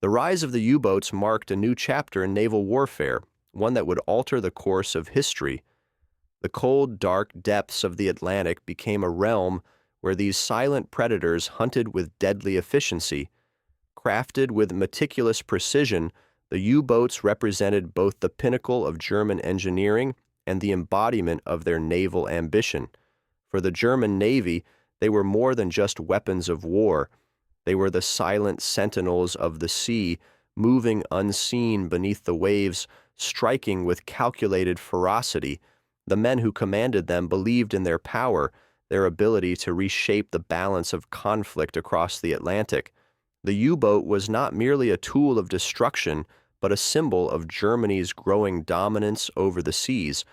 The rise of the U-boats marked a new chapter in naval warfare, one that would alter the course of history. The cold, dark depths of the Atlantic became a realm where these silent predators hunted with deadly efficiency. Crafted with meticulous precision, the U-boats represented both the pinnacle of German engineering and the embodiment of their naval ambition. For the German Navy, they were more than just weapons of war. They were the silent sentinels of the sea, moving unseen beneath the waves, striking with calculated ferocity. The men who commanded them believed in their power, their ability to reshape the balance of conflict across the Atlantic. The U-boat was not merely a tool of destruction, but a symbol of Germany's growing dominance over the seas.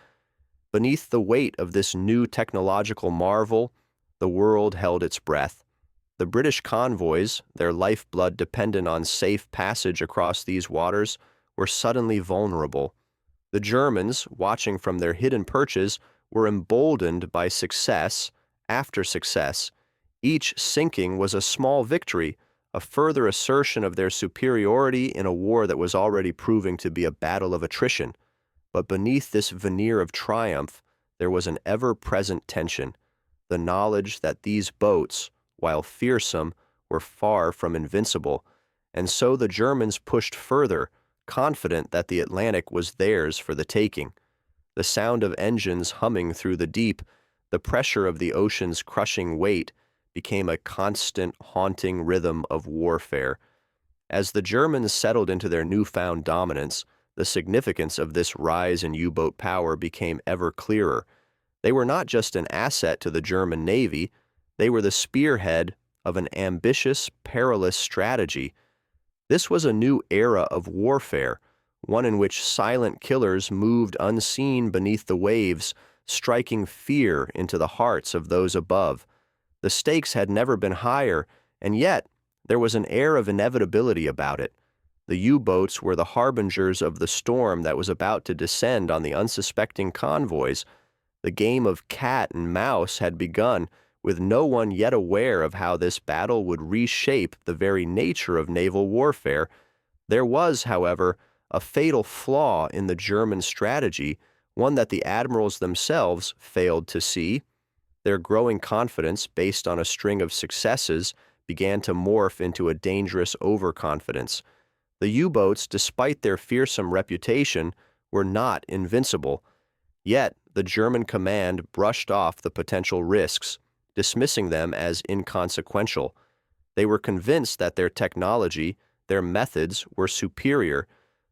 Beneath the weight of this new technological marvel, the world held its breath. The British convoys, their lifeblood dependent on safe passage across these waters, were suddenly vulnerable. The Germans, watching from their hidden perches, were emboldened by success after success. Each sinking was a small victory, a further assertion of their superiority in a war that was already proving to be a battle of attrition. But beneath this veneer of triumph, there was an ever-present tension, the knowledge that these boats, while fearsome, were far from invincible, and so the Germans pushed further, confident that the Atlantic was theirs for the taking. The sound of engines humming through the deep, the pressure of the ocean's crushing weight, became a constant, haunting rhythm of warfare. As the Germans settled into their newfound dominance, the significance of this rise in U-boat power became ever clearer. They were not just an asset to the German Navy, they were the spearhead of an ambitious, perilous strategy. This was a new era of warfare, one in which silent killers moved unseen beneath the waves, striking fear into the hearts of those above. The stakes had never been higher, and yet there was an air of inevitability about it. The U-boats were the harbingers of the storm that was about to descend on the unsuspecting convoys. The game of cat and mouse had begun, with no one yet aware of how this battle would reshape the very nature of naval warfare. There was, however, a fatal flaw in the German strategy, one that the admirals themselves failed to see. Their growing confidence, based on a string of successes, began to morph into a dangerous overconfidence. The U-boats, despite their fearsome reputation, were not invincible. Yet, the German command brushed off the potential risks, dismissing them as inconsequential. They were convinced that their technology, their methods, were superior.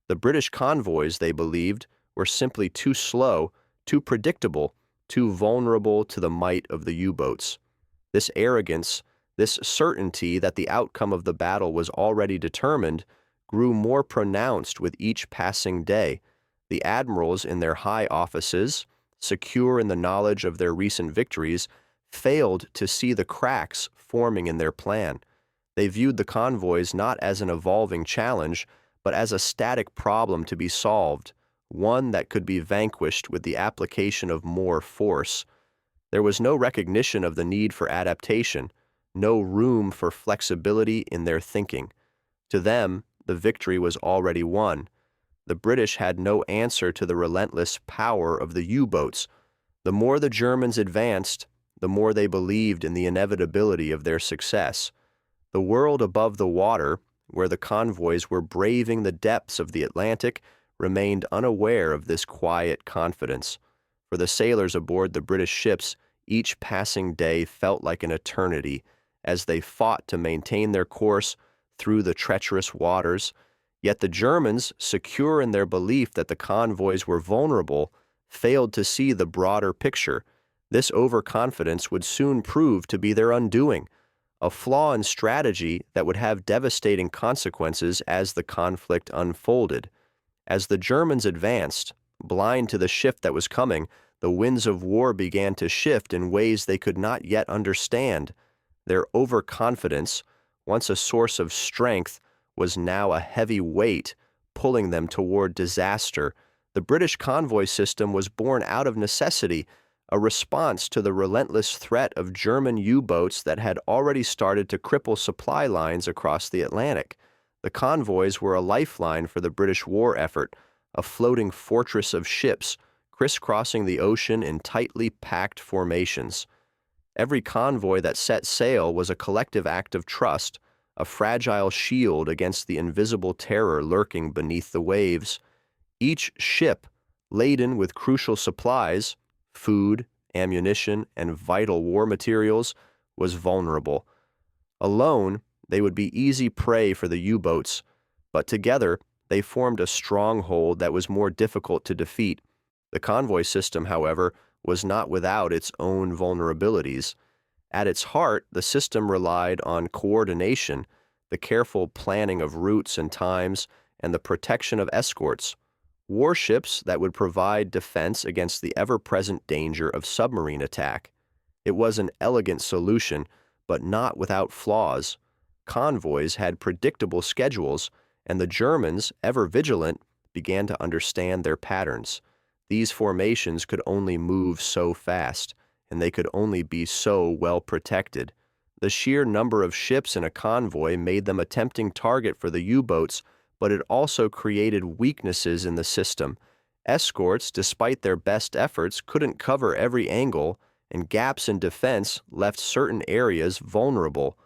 The British convoys, they believed, were simply too slow, too predictable, too vulnerable to the might of the U-boats. This arrogance, this certainty that the outcome of the battle was already determined, grew more pronounced with each passing day. The admirals in their high offices, secure in the knowledge of their recent victories, failed to see the cracks forming in their plan. They viewed the convoys not as an evolving challenge, but as a static problem to be solved, one that could be vanquished with the application of more force. There was no recognition of the need for adaptation, no room for flexibility in their thinking. To them, the victory was already won. The British had no answer to the relentless power of the U-boats. The more the Germans advanced, the more they believed in the inevitability of their success. The world above the water, where the convoys were braving the depths of the Atlantic, remained unaware of this quiet confidence. For the sailors aboard the British ships, each passing day felt like an eternity, as they fought to maintain their course through the treacherous waters. Yet the Germans, secure in their belief that the convoys were vulnerable, failed to see the broader picture. This overconfidence would soon prove to be their undoing, a flaw in strategy that would have devastating consequences as the conflict unfolded. As the Germans advanced, blind to the shift that was coming, the winds of war began to shift in ways they could not yet understand. Their overconfidence, once a source of strength, was now a heavy weight, pulling them toward disaster. The British convoy system was born out of necessity, a response to the relentless threat of German U-boats that had already started to cripple supply lines across the Atlantic. The convoys were a lifeline for the British war effort, a floating fortress of ships crisscrossing the ocean in tightly packed formations. Every convoy that set sail was a collective act of trust, a fragile shield against the invisible terror lurking beneath the waves. Each ship, laden with crucial supplies, food, ammunition, and vital war materials, was vulnerable. Alone, they would be easy prey for the U-boats, but together they formed a stronghold that was more difficult to defeat. The convoy system, however, was not without its own vulnerabilities. At its heart, the system relied on coordination, the careful planning of routes and times, and the protection of escorts. Warships that would provide defense against the ever-present danger of submarine attack. It was an elegant solution, but not without flaws. Convoys had predictable schedules, and the Germans, ever vigilant, began to understand their patterns. These formations could only move so fast, and they could only be so well protected. The sheer number of ships in a convoy made them a tempting target for the U-boats, but it also created weaknesses in the system. Escorts, despite their best efforts, couldn't cover every angle, and gaps in defense left certain areas vulnerable.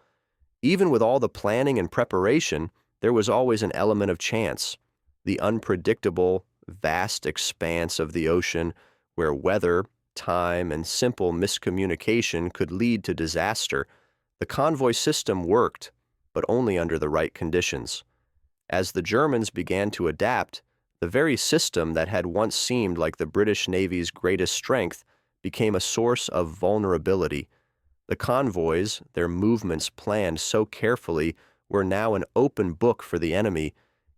Even with all the planning and preparation, there was always an element of chance. The unpredictable, vast expanse of the ocean, where weather, time, and simple miscommunication could lead to disaster. The convoy system worked, but only under the right conditions. As the Germans began to adapt, the very system that had once seemed like the British Navy's greatest strength became a source of vulnerability. The convoys, their movements planned so carefully, were now an open book for the enemy.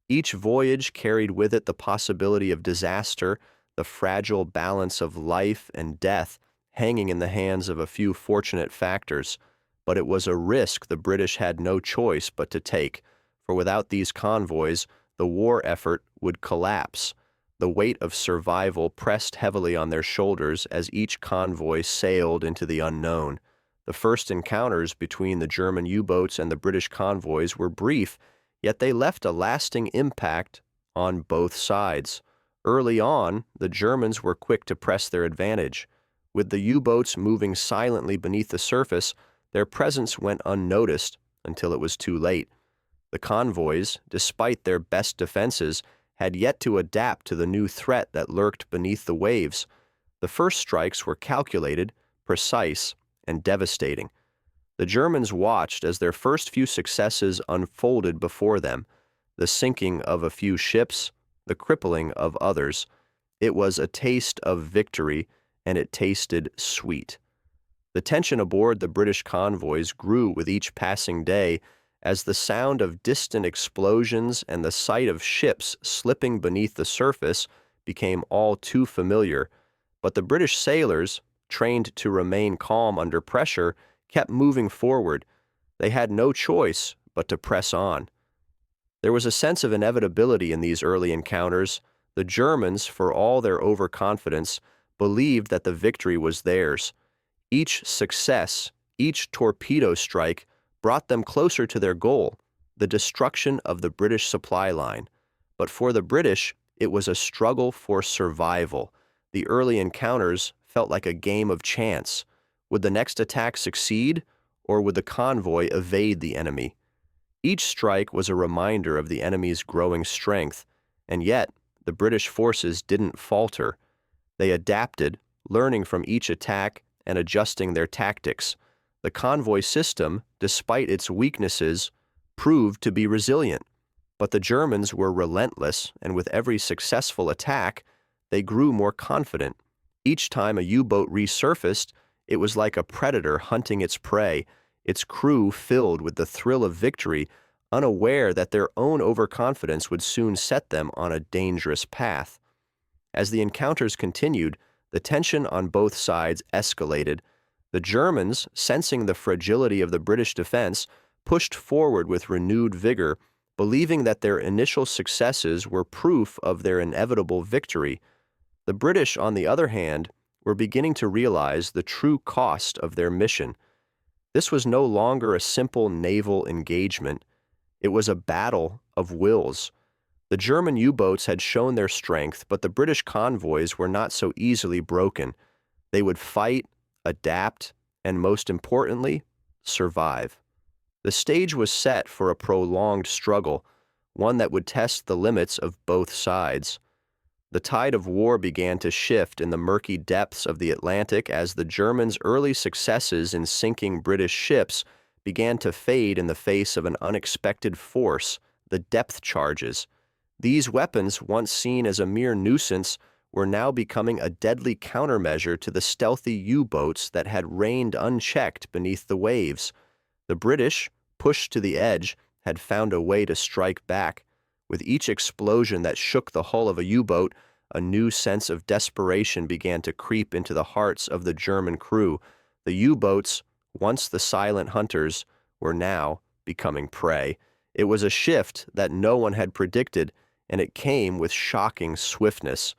Each voyage carried with it the possibility of disaster, the fragile balance of life and death hanging in the hands of a few fortunate factors. But it was a risk the British had no choice but to take, for without these convoys, the war effort would collapse. The weight of survival pressed heavily on their shoulders as each convoy sailed into the unknown. The first encounters between the German U-boats and the British convoys were brief, yet they left a lasting impact on both sides. Early on, the Germans were quick to press their advantage. With the U-boats moving silently beneath the surface, their presence went unnoticed until it was too late. The convoys, despite their best defenses, had yet to adapt to the new threat that lurked beneath the waves. The first strikes were calculated, precise, and devastating. The Germans watched as their first few successes unfolded before them, the sinking of a few ships, the crippling of others. It was a taste of victory, and it tasted sweet. The tension aboard the British convoys grew with each passing day as the sound of distant explosions and the sight of ships slipping beneath the surface became all too familiar. But the British sailors, trained to remain calm under pressure, kept moving forward. They had no choice but to press on. There was a sense of inevitability in these early encounters. The Germans, for all their overconfidence, believed that the victory was theirs. Each success, each torpedo strike, brought them closer to their goal, the destruction of the British supply line. But for the British, it was a struggle for survival. The early encounters felt like a game of chance. Would the next attack succeed, or would the convoy evade the enemy? Each strike was a reminder of the enemy's growing strength, and yet the British forces didn't falter. They adapted, learning from each attack and adjusting their tactics. The convoy system, despite its weaknesses, proved to be resilient. But the Germans were relentless, and with every successful attack, they grew more confident. Each time a U-boat resurfaced, it was like a predator hunting its prey, its crew filled with the thrill of victory, unaware that their own overconfidence would soon set them on a dangerous path. As the encounters continued, the tension on both sides escalated. The Germans, sensing the fragility of the British defense, pushed forward with renewed vigor, believing that their initial successes were proof of their inevitable victory. The British, on the other hand, were beginning to realize the true cost of their mission. This was no longer a simple naval engagement. It was a battle of wills. The German U-boats had shown their strength, but the British convoys were not so easily broken. They would fight, adapt, and most importantly, survive. The stage was set for a prolonged struggle, one that would test the limits of both sides. The tide of war began to shift in the murky depths of the Atlantic as the Germans' early successes in sinking British ships began to fade in the face of an unexpected force, the depth charges. These weapons, once seen as a mere nuisance, were now becoming a deadly countermeasure to the stealthy U-boats that had reigned unchecked beneath the waves. The British, pushed to the edge, had found a way to strike back. With each explosion that shook the hull of a U-boat, a new sense of desperation began to creep into the hearts of the German crew. The U-boats, once the silent hunters, were now becoming prey. It was a shift that no one had predicted, and it came with shocking swiftness.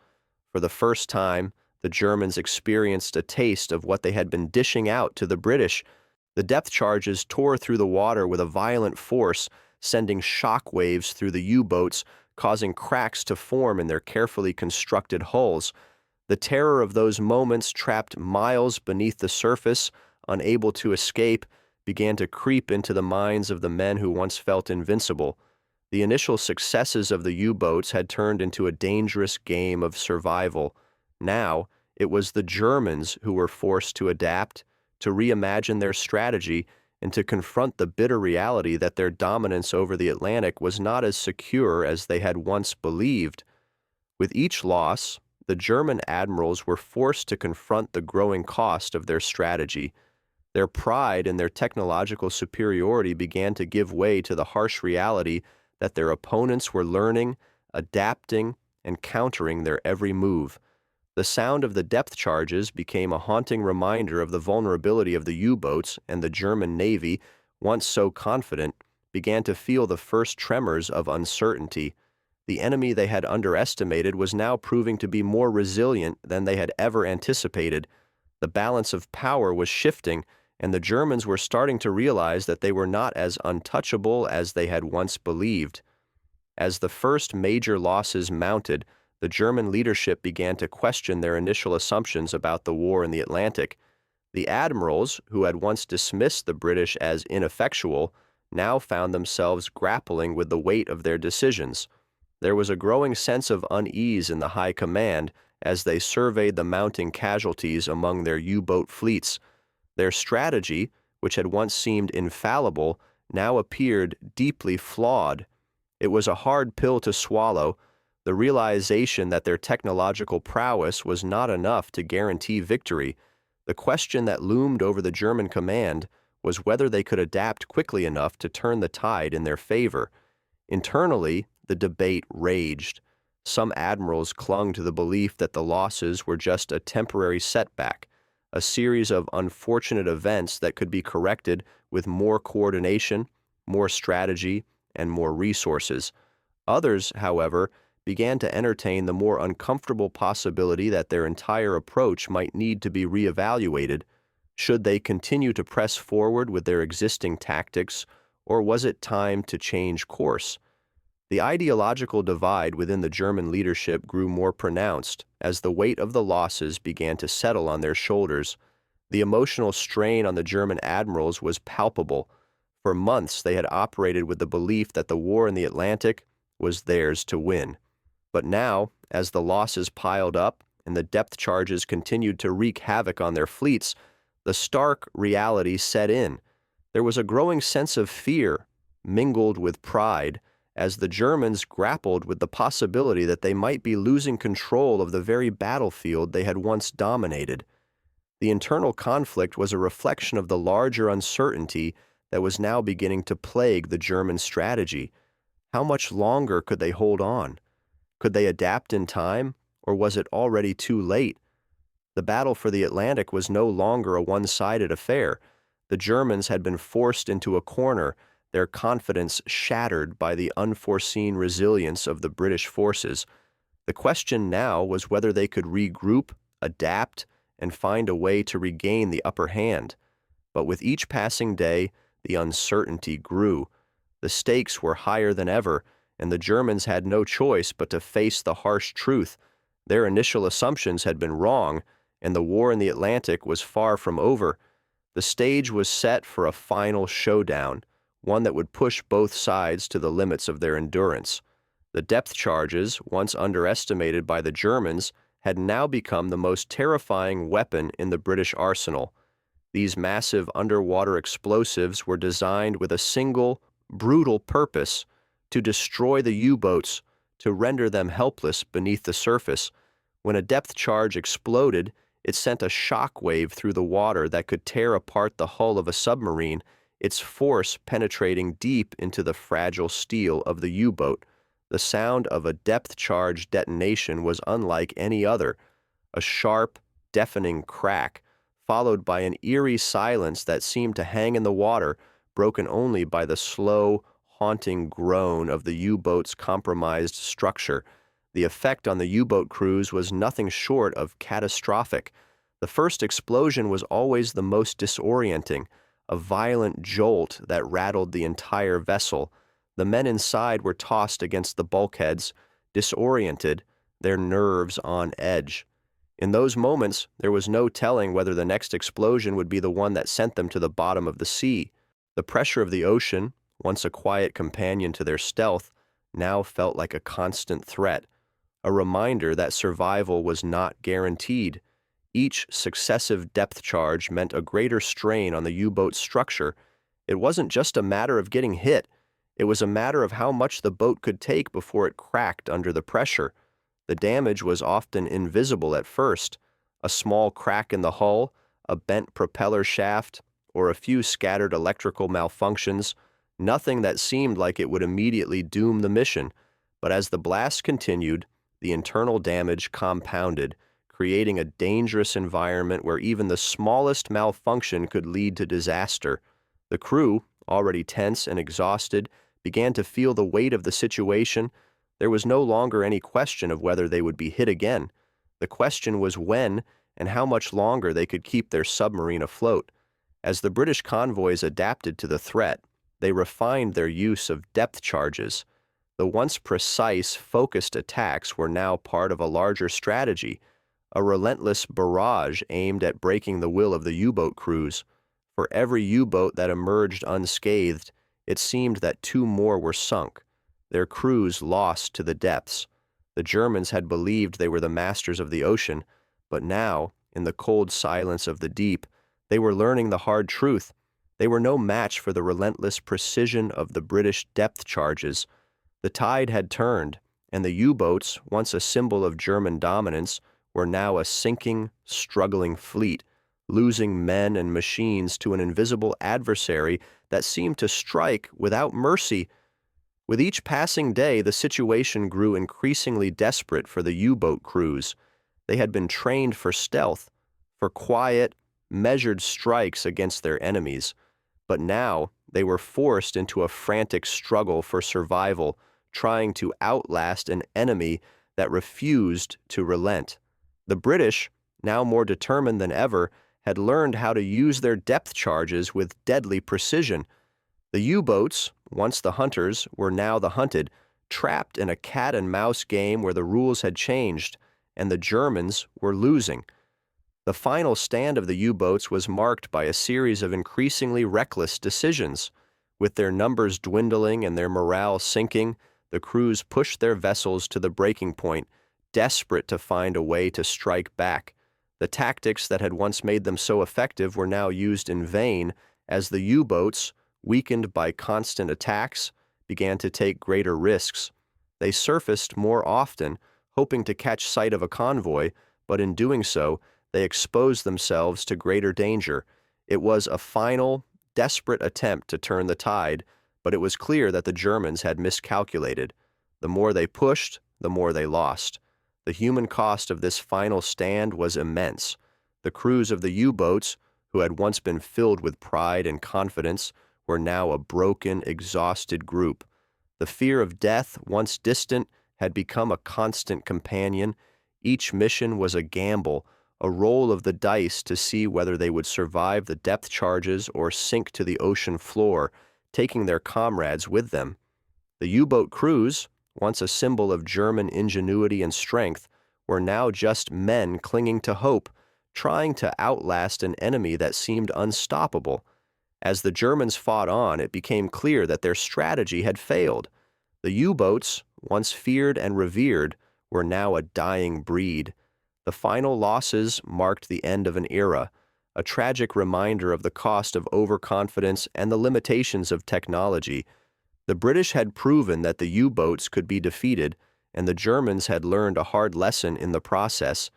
For the first time, the Germans experienced a taste of what they had been dishing out to the British. The depth charges tore through the water with a violent force, sending shock waves through the U-boats, causing cracks to form in their carefully constructed hulls. The terror of those moments, trapped miles beneath the surface, unable to escape, began to creep into the minds of the men who once felt invincible. The initial successes of the U-boats had turned into a dangerous game of survival. Now, it was the Germans who were forced to adapt, to reimagine their strategy, and to confront the bitter reality that their dominance over the Atlantic was not as secure as they had once believed. With each loss, the German admirals were forced to confront the growing cost of their strategy. Their pride in their technological superiority began to give way to the harsh reality that their opponents were learning, adapting, and countering their every move. The sound of the depth charges became a haunting reminder of the vulnerability of the U-boats, and the German Navy, once so confident, began to feel the first tremors of uncertainty. The enemy they had underestimated was now proving to be more resilient than they had ever anticipated. The balance of power was shifting, and the Germans were starting to realize that they were not as untouchable as they had once believed. As the first major losses mounted, the German leadership began to question their initial assumptions about the war in the Atlantic. The admirals, who had once dismissed the British as ineffectual, now found themselves grappling with the weight of their decisions. There was a growing sense of unease in the high command as they surveyed the mounting casualties among their U-boat fleets. Their strategy, which had once seemed infallible, now appeared deeply flawed. It was a hard pill to swallow, the realization that their technological prowess was not enough to guarantee victory. The question that loomed over the German command was whether they could adapt quickly enough to turn the tide in their favor. Internally, the debate raged. Some admirals clung to the belief that the losses were just a temporary setback, a series of unfortunate events that could be corrected with more coordination, more strategy, and more resources. Others, however, began to entertain the more uncomfortable possibility that their entire approach might need to be reevaluated. Should they continue to press forward with their existing tactics, or was it time to change course? The ideological divide within the German leadership grew more pronounced as the weight of the losses began to settle on their shoulders. The emotional strain on the German admirals was palpable. For months they had operated with the belief that the war in the Atlantic was theirs to win. But now, as the losses piled up and the depth charges continued to wreak havoc on their fleets, the stark reality set in. There was a growing sense of fear, mingled with pride, as the Germans grappled with the possibility that they might be losing control of the very battlefield they had once dominated. The internal conflict was a reflection of the larger uncertainty that was now beginning to plague the German strategy. How much longer could they hold on? Could they adapt in time, or was it already too late? The battle for the Atlantic was no longer a one-sided affair. The Germans had been forced into a corner, their confidence shattered by the unforeseen resilience of the British forces. The question now was whether they could regroup, adapt, and find a way to regain the upper hand. But with each passing day, the uncertainty grew. The stakes were higher than ever, and the Germans had no choice but to face the harsh truth. Their initial assumptions had been wrong, and the war in the Atlantic was far from over. The stage was set for a final showdown, one that would push both sides to the limits of their endurance. The depth charges, once underestimated by the Germans, had now become the most terrifying weapon in the British arsenal. These massive underwater explosives were designed with a single, brutal purpose: to destroy the U-boats, to render them helpless beneath the surface. When a depth charge exploded, it sent a shock wave through the water that could tear apart the hull of a submarine, its force penetrating deep into the fragile steel of the U-boat. The sound of a depth charge detonation was unlike any other: a sharp, deafening crack, followed by an eerie silence that seemed to hang in the water, broken only by the slow, haunting groan of the U-boat's compromised structure. The effect on the U-boat crews was nothing short of catastrophic. The first explosion was always the most disorienting, a violent jolt that rattled the entire vessel. The men inside were tossed against the bulkheads, disoriented, their nerves on edge. In those moments, there was no telling whether the next explosion would be the one that sent them to the bottom of the sea. The pressure of the ocean, once a quiet companion to their stealth, now felt like a constant threat, a reminder that survival was not guaranteed. Each successive depth charge meant a greater strain on the U-boat's structure. It wasn't just a matter of getting hit. It was a matter of how much the boat could take before it cracked under the pressure. The damage was often invisible at first: a small crack in the hull, a bent propeller shaft, or a few scattered electrical malfunctions, nothing that seemed like it would immediately doom the mission. But as the blast continued, the internal damage compounded, creating a dangerous environment where even the smallest malfunction could lead to disaster. The crew, already tense and exhausted, began to feel the weight of the situation. There was no longer any question of whether they would be hit again. The question was when and how much longer they could keep their submarine afloat. As the British convoys adapted to the threat, they refined their use of depth charges. The once precise, focused attacks were now part of a larger strategy, a relentless barrage aimed at breaking the will of the U-boat crews. For every U-boat that emerged unscathed, it seemed that two more were sunk, their crews lost to the depths. The Germans had believed they were the masters of the ocean, but now, in the cold silence of the deep, they were learning the hard truth. They were no match for the relentless precision of the British depth charges. The tide had turned, and the U-boats, once a symbol of German dominance, were now a sinking, struggling fleet, losing men and machines to an invisible adversary that seemed to strike without mercy. With each passing day, the situation grew increasingly desperate for the U-boat crews. They had been trained for stealth, for quiet, measured strikes against their enemies. But now they were forced into a frantic struggle for survival, trying to outlast an enemy that refused to relent. The British, now more determined than ever, had learned how to use their depth charges with deadly precision. The U-boats, once the hunters, were now the hunted, trapped in a cat-and-mouse game where the rules had changed, and the Germans were losing. The final stand of the U-boats was marked by a series of increasingly reckless decisions. With their numbers dwindling and their morale sinking, the crews pushed their vessels to the breaking point, desperate to find a way to strike back. The tactics that had once made them so effective were now used in vain, as the U-boats, weakened by constant attacks, began to take greater risks. They surfaced more often, hoping to catch sight of a convoy, but in doing so, they exposed themselves to greater danger. It was a final, desperate attempt to turn the tide, but it was clear that the Germans had miscalculated. The more they pushed, the more they lost. The human cost of this final stand was immense. The crews of the U-boats, who had once been filled with pride and confidence, were now a broken, exhausted group. The fear of death, once distant, had become a constant companion. Each mission was a gamble, a roll of the dice to see whether they would survive the depth charges or sink to the ocean floor, taking their comrades with them. The U-boat crews, once a symbol of German ingenuity and strength, were now just men clinging to hope, trying to outlast an enemy that seemed unstoppable. As the Germans fought on, it became clear that their strategy had failed. The U-boats, once feared and revered, were now a dying breed. The final losses marked the end of an era, a tragic reminder of the cost of overconfidence and the limitations of technology. The British had proven that the U-boats could be defeated, and the Germans had learned a hard lesson in the process.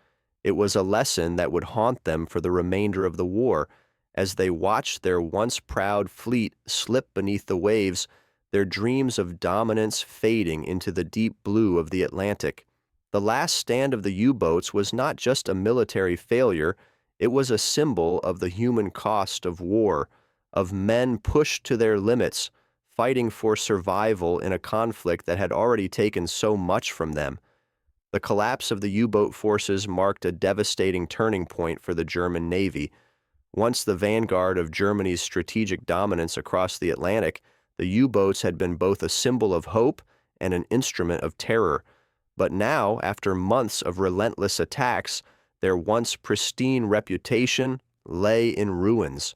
It was a lesson that would haunt them for the remainder of the war, as they watched their once proud fleet slip beneath the waves, their dreams of dominance fading into the deep blue of the Atlantic. The last stand of the U-boats was not just a military failure, it was a symbol of the human cost of war, of men pushed to their limits, fighting for survival in a conflict that had already taken so much from them. The collapse of the U-boat forces marked a devastating turning point for the German Navy. Once the vanguard of Germany's strategic dominance across the Atlantic, the U-boats had been both a symbol of hope and an instrument of terror. But now, after months of relentless attacks, their once pristine reputation lay in ruins.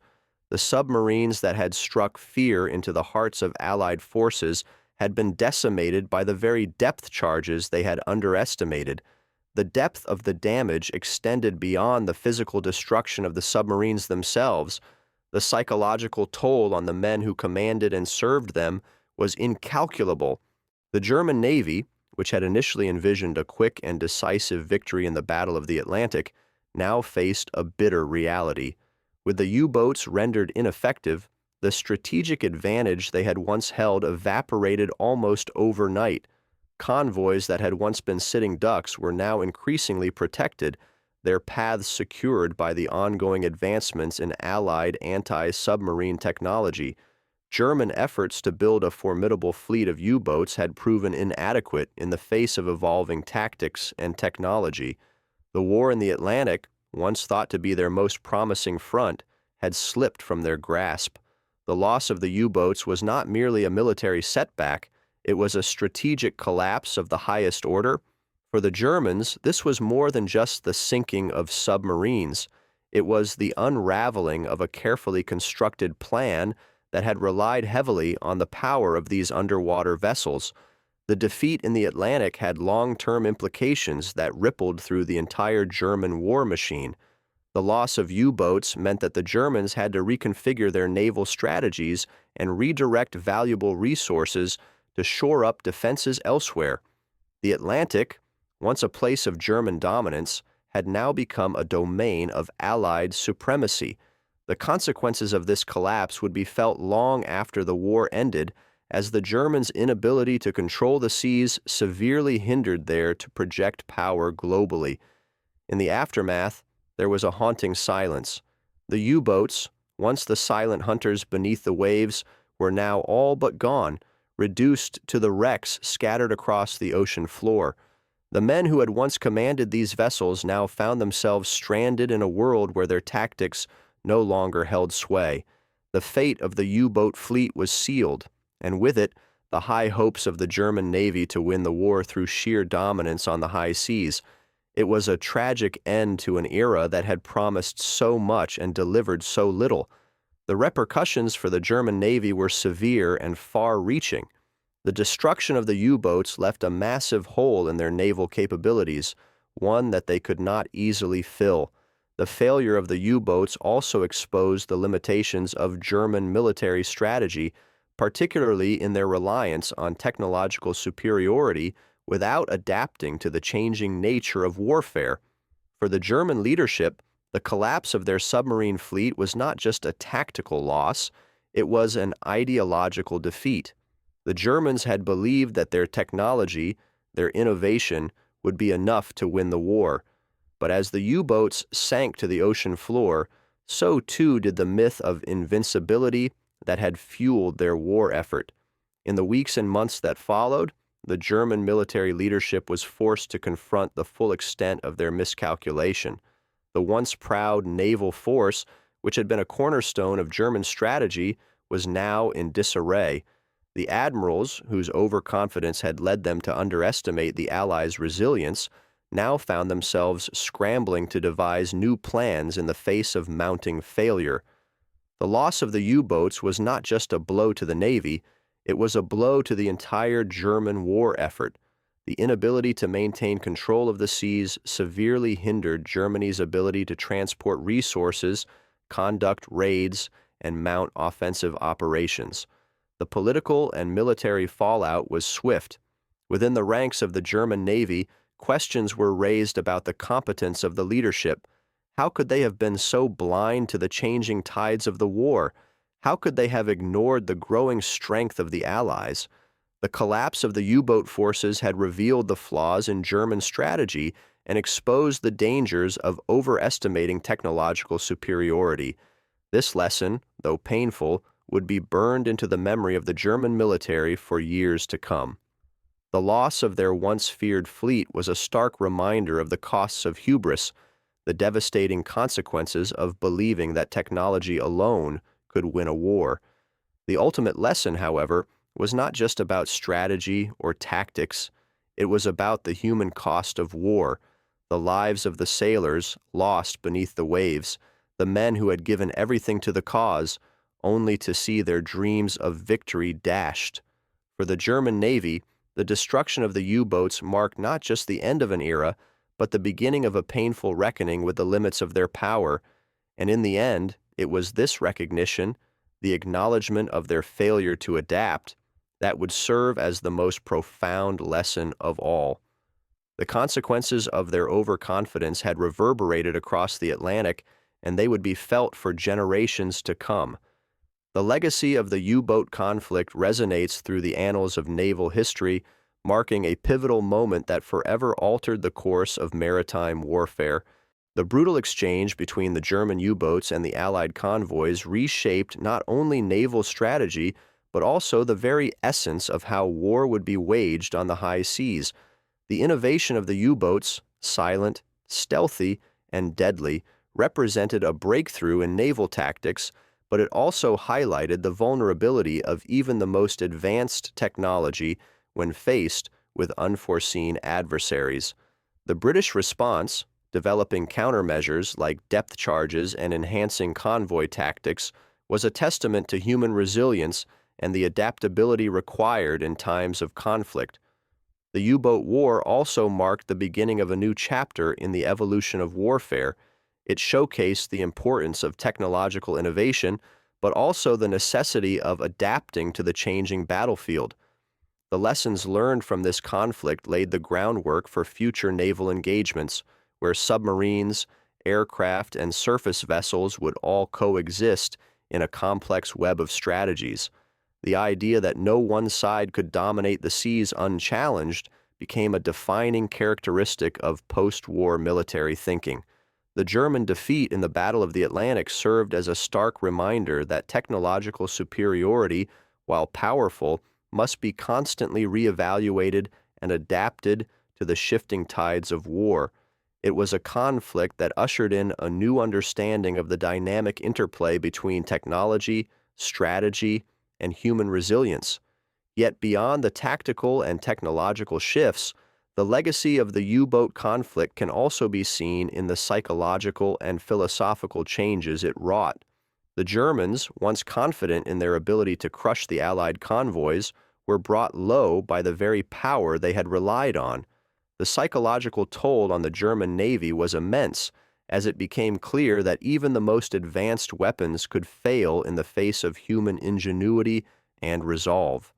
The submarines that had struck fear into the hearts of Allied forces had been decimated by the very depth charges they had underestimated. The depth of the damage extended beyond the physical destruction of the submarines themselves. The psychological toll on the men who commanded and served them was incalculable. The German Navy, which had initially envisioned a quick and decisive victory in the Battle of the Atlantic, now faced a bitter reality. With the U-boats rendered ineffective, the strategic advantage they had once held evaporated almost overnight. Convoys that had once been sitting ducks were now increasingly protected, their paths secured by the ongoing advancements in Allied anti-submarine technology. German efforts to build a formidable fleet of U-boats had proven inadequate in the face of evolving tactics and technology. The war in the Atlantic, once thought to be their most promising front, had slipped from their grasp. The loss of the U-boats was not merely a military setback, it was a strategic collapse of the highest order. For the Germans, this was more than just the sinking of submarines. It was the unraveling of a carefully constructed plan that had relied heavily on the power of these underwater vessels. The defeat in the Atlantic had long-term implications that rippled through the entire German war machine. The loss of U-boats meant that the Germans had to reconfigure their naval strategies and redirect valuable resources to shore up defenses elsewhere. The Atlantic, once a place of German dominance, had now become a domain of Allied supremacy. The consequences of this collapse would be felt long after the war ended, as the Germans' inability to control the seas severely hindered them to project power globally. In the aftermath, there was a haunting silence. The U-boats, once the silent hunters beneath the waves, were now all but gone, reduced to the wrecks scattered across the ocean floor. The men who had once commanded these vessels now found themselves stranded in a world where their tactics no longer held sway. The fate of the U-boat fleet was sealed, and with it, the high hopes of the German Navy to win the war through sheer dominance on the high seas. It was a tragic end to an era that had promised so much and delivered so little. The repercussions for the German Navy were severe and far-reaching. The destruction of the U-boats left a massive hole in their naval capabilities, one that they could not easily fill. The failure of the U-boats also exposed the limitations of German military strategy, particularly in their reliance on technological superiority without adapting to the changing nature of warfare. For the German leadership, the collapse of their submarine fleet was not just a tactical loss, it was an ideological defeat. The Germans had believed that their technology, their innovation, would be enough to win the war. But as the U-boats sank to the ocean floor, so too did the myth of invincibility that had fueled their war effort. In the weeks and months that followed, the German military leadership was forced to confront the full extent of their miscalculation. The once proud naval force, which had been a cornerstone of German strategy, was now in disarray. The admirals, whose overconfidence had led them to underestimate the Allies' resilience, now found themselves scrambling to devise new plans in the face of mounting failure. The loss of the U-boats was not just a blow to the Navy, it was a blow to the entire German war effort. The inability to maintain control of the seas severely hindered Germany's ability to transport resources, conduct raids, and mount offensive operations. The political and military fallout was swift. Within the ranks of the German Navy, questions were raised about the competence of the leadership. How could they have been so blind to the changing tides of the war? How could they have ignored the growing strength of the Allies? The collapse of the U-boat forces had revealed the flaws in German strategy and exposed the dangers of overestimating technological superiority. This lesson, though painful, would be burned into the memory of the German military for years to come. The loss of their once feared fleet was a stark reminder of the costs of hubris, the devastating consequences of believing that technology alone could win a war. The ultimate lesson, however, was not just about strategy or tactics. It was about the human cost of war, the lives of the sailors lost beneath the waves, the men who had given everything to the cause, only to see their dreams of victory dashed. For the German Navy, the destruction of the U-boats marked not just the end of an era, but the beginning of a painful reckoning with the limits of their power, and in the end, it was this recognition, the acknowledgement of their failure to adapt, that would serve as the most profound lesson of all. The consequences of their overconfidence had reverberated across the Atlantic, and they would be felt for generations to come. The legacy of the U-boat conflict resonates through the annals of naval history, marking a pivotal moment that forever altered the course of maritime warfare. The brutal exchange between the German U-boats and the Allied convoys reshaped not only naval strategy, but also the very essence of how war would be waged on the high seas. The innovation of the U-boats, silent, stealthy, and deadly, represented a breakthrough in naval tactics, but it also highlighted the vulnerability of even the most advanced technology when faced with unforeseen adversaries. The British response, developing countermeasures like depth charges and enhancing convoy tactics, was a testament to human resilience and the adaptability required in times of conflict. The U-boat war also marked the beginning of a new chapter in the evolution of warfare. It showcased the importance of technological innovation, but also the necessity of adapting to the changing battlefield. The lessons learned from this conflict laid the groundwork for future naval engagements, where submarines, aircraft, and surface vessels would all coexist in a complex web of strategies. The idea that no one side could dominate the seas unchallenged became a defining characteristic of post-war military thinking. The German defeat in the Battle of the Atlantic served as a stark reminder that technological superiority, while powerful, must be constantly reevaluated and adapted to the shifting tides of war. It was a conflict that ushered in a new understanding of the dynamic interplay between technology, strategy, and human resilience. Yet beyond the tactical and technological shifts, the legacy of the U-boat conflict can also be seen in the psychological and philosophical changes it wrought. The Germans, once confident in their ability to crush the Allied convoys, were brought low by the very power they had relied on. The psychological toll on the German Navy was immense, as it became clear that even the most advanced weapons could fail in the face of human ingenuity and resolve.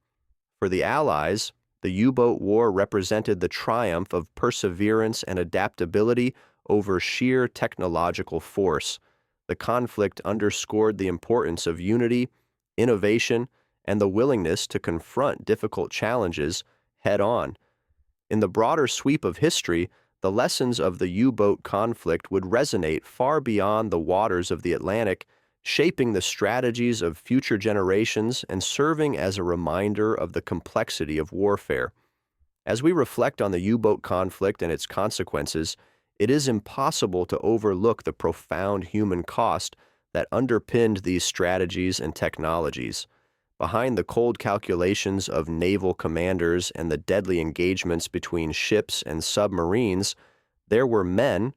For the Allies, the U-boat war represented the triumph of perseverance and adaptability over sheer technological force. The conflict underscored the importance of unity, innovation, and the willingness to confront difficult challenges head-on. In the broader sweep of history, the lessons of the U-boat conflict would resonate far beyond the waters of the Atlantic, shaping the strategies of future generations and serving as a reminder of the complexity of warfare. As we reflect on the U-boat conflict and its consequences, it is impossible to overlook the profound human cost, that underpinned these strategies and technologies. Behind the cold calculations of naval commanders and the deadly engagements between ships and submarines, there were men,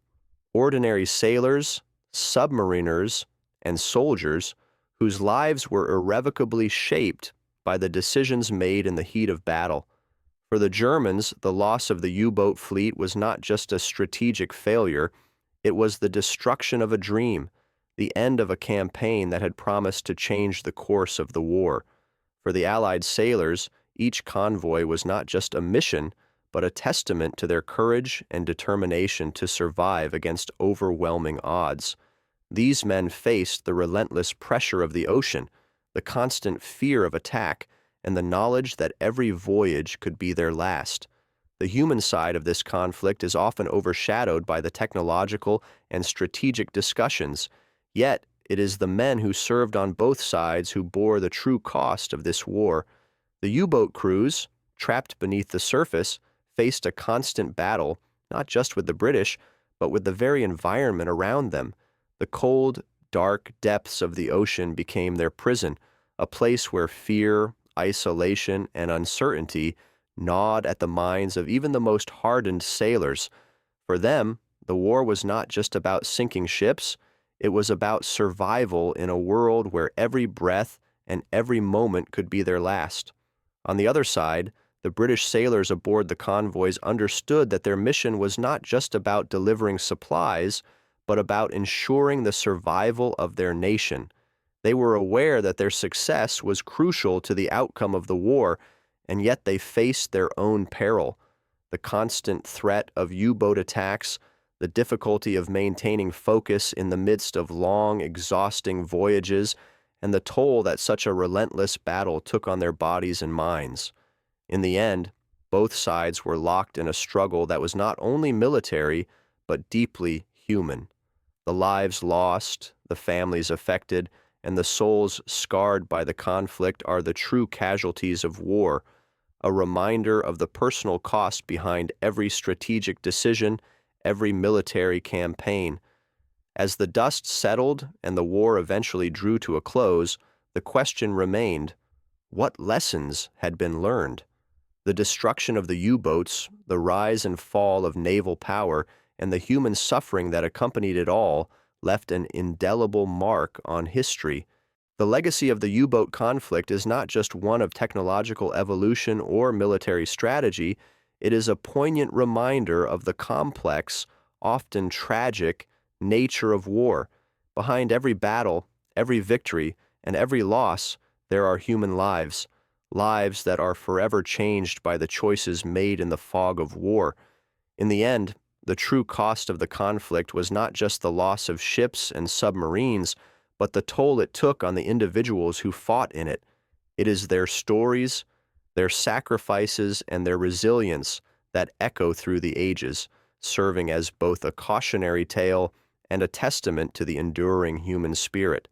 ordinary sailors, submariners, and soldiers whose lives were irrevocably shaped by the decisions made in the heat of battle. For the Germans, the loss of the U-boat fleet was not just a strategic failure, it was the destruction of a dream, the end of a campaign that had promised to change the course of the war. For the Allied sailors, each convoy was not just a mission, but a testament to their courage and determination to survive against overwhelming odds. These men faced the relentless pressure of the ocean, the constant fear of attack, and the knowledge that every voyage could be their last. The human side of this conflict is often overshadowed by the technological and strategic discussions, yet it is the men who served on both sides who bore the true cost of this war. The U-boat crews, trapped beneath the surface, faced a constant battle, not just with the British, but with the very environment around them. The cold, dark depths of the ocean became their prison, a place where fear, isolation, and uncertainty gnawed at the minds of even the most hardened sailors. For them, the war was not just about sinking ships, it was about survival in a world where every breath and every moment could be their last. On the other side, the British sailors aboard the convoys understood that their mission was not just about delivering supplies, but about ensuring the survival of their nation. They were aware that their success was crucial to the outcome of the war, and yet they faced their own peril. The constant threat of U-boat attacks, the difficulty of maintaining focus in the midst of long, exhausting voyages, and the toll that such a relentless battle took on their bodies and minds. In the end, both sides were locked in a struggle that was not only military, but deeply human. The lives lost, the families affected, and the souls scarred by the conflict are the true casualties of war, a reminder of the personal cost behind every strategic decision, every military campaign. As the dust settled and the war eventually drew to a close, the question remained, what lessons had been learned? The destruction of the U-boats, the rise and fall of naval power, and the human suffering that accompanied it all left an indelible mark on history. The legacy of the U-boat conflict is not just one of technological evolution or military strategy, it is a poignant reminder of the complex, often tragic, nature of war. Behind every battle, every victory, and every loss, there are human lives, lives that are forever changed by the choices made in the fog of war. In the end, the true cost of the conflict was not just the loss of ships and submarines, but the toll it took on the individuals who fought in it. It is their stories, their sacrifices, and their resilience that echo through the ages, serving as both a cautionary tale and a testament to the enduring human spirit.